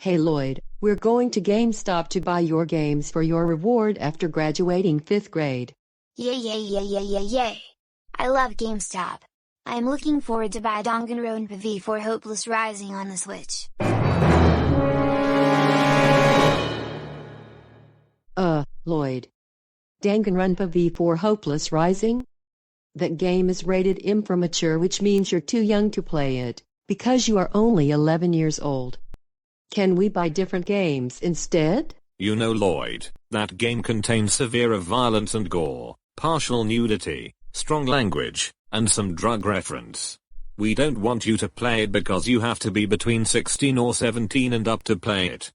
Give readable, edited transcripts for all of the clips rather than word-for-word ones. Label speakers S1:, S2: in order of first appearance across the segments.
S1: Hey Loyd, we're going to GameStop to buy your games for your reward after graduating 5th grade.
S2: Yay yay yay yay yay yay! I love GameStop. I am looking forward to buy Danganronpa V4 Hopeless Rising on the Switch.
S1: Loyd. Danganronpa V4 Hopeless Rising? That game is rated M for mature, which means you're too young to play it, because you are only 11 years old. Can we buy different games instead?
S3: You know, Loyd, that game contains severe violence and gore, partial nudity, strong language, and some drug reference. We don't want you to play it because you have to be between 16 or 17 and up to play it.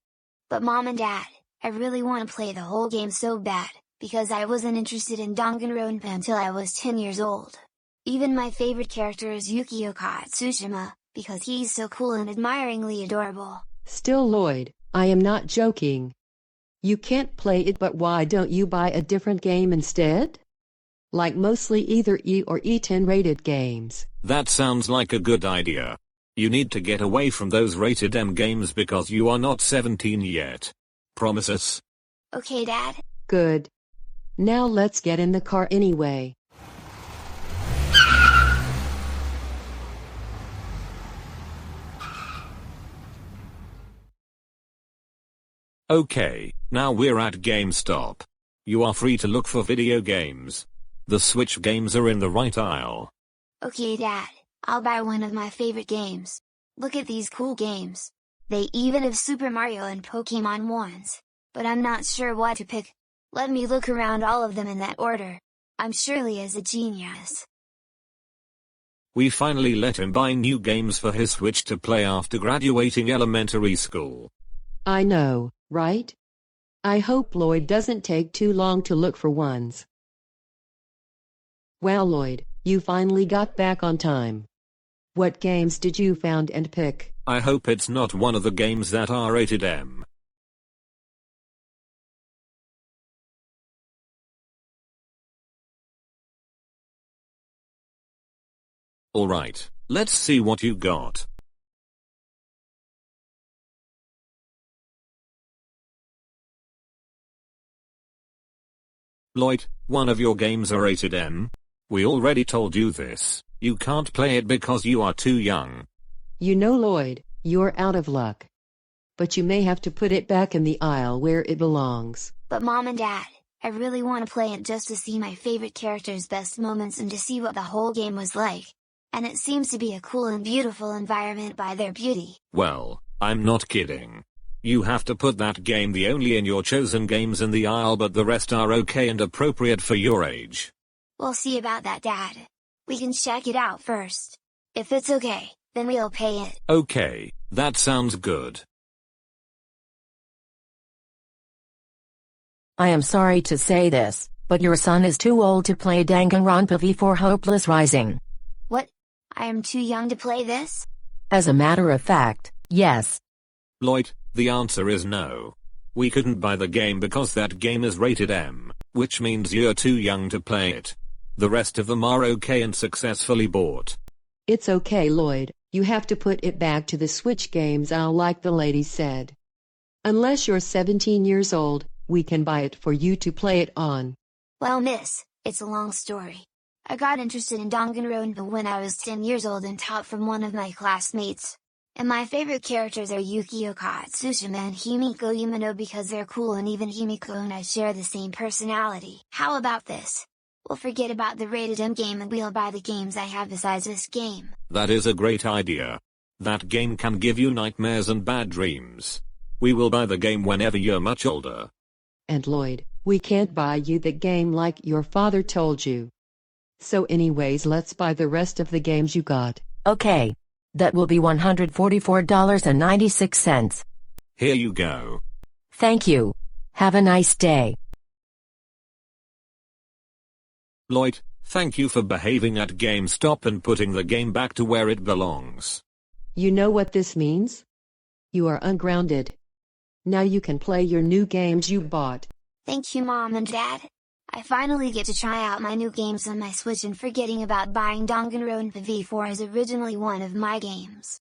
S2: But Mom and Dad, I really want to play the whole game so bad, because I wasn't interested in Danganronpa until I was 10 years old. Even my favorite character is Yukio Katsushima, because he's so cool and admiringly adorable.
S1: Still, Loyd, I am not joking. You can't play it, but why don't you buy a different game instead? Like mostly either E or E10 rated games.
S3: That sounds like a good idea. You need to get away from those rated M games because you are not 17 yet. Promise us?
S2: Okay, Dad.
S1: Good. Now let's get in the car anyway.
S3: Okay, now we're at GameStop. You are free to look for video games. The Switch games are in the right aisle.
S2: Okay, Dad, I'll buy one of my favorite games. Look at these cool games. They even have Super Mario and Pokemon ones. But I'm not sure what to pick. Let me look around all of them in that order. I'm surely as a genius.
S3: We finally let him buy new games for his Switch to play after graduating elementary school.
S1: I know, right? I hope Loyd doesn't take too long to look for ones. Wow, Loyd, you finally got back on time. What games did you find and pick?
S3: I hope it's not one of the games that are rated M. Alright, let's see what you got. Loyd, one of your games are rated M. We already told you this. You can't play it because you are too young.
S1: You know, Loyd, you're out of luck. But you may have to put it back in the aisle where it belongs.
S2: But Mom and Dad, I really want to play it just to see my favorite character's best moments and to see what the whole game was like. And it seems to be a cool and beautiful environment by their beauty.
S3: Well, I'm not kidding. You have to put that game the only in your chosen games in the aisle, but the rest are okay and appropriate for your age.
S2: We'll see about that, Dad. We can check it out first. If it's okay, then we'll pay it.
S3: Okay, that sounds good.
S4: I am sorry to say this, but your son is too old to play Danganronpa V4 Hopeless Rising.
S2: What? I am too young to play this?
S4: As a matter of fact, yes.
S3: Loyd, the answer is no. We couldn't buy the game because that game is rated M, which means you're too young to play it. The rest of them are okay and successfully bought.
S1: It's okay, Loyd. You have to put it back to the Switch games aisle like the lady said. Unless you're 17 years old, we can buy it for you to play it on.
S2: Well, miss, it's a long story. I got interested in Danganronpa when I was 10 years old and taught from one of my classmates. And my favorite characters are Yukio Katsushima and Himiko Yumino because they're cool, and even Himiko and I share the same personality. How about this? We'll forget about the rated M game and we'll buy the games I have besides this game.
S3: That is a great idea. That game can give you nightmares and bad dreams. We will buy the game whenever you're much older.
S1: And Loyd, we can't buy you the game like your father told you. So anyways, let's buy the rest of the games you got.
S4: Okay. That will be $144.96.
S3: Here you go.
S4: Thank you. Have a nice day.
S3: Loyd, thank you for behaving at GameStop and putting the game back to where it belongs.
S1: You know what this means? You are ungrounded. Now you can play your new games you bought.
S2: Thank you, Mom and Dad. I finally get to try out my new games on my Switch and forgetting about buying Danganronpa V4 is originally one of my games.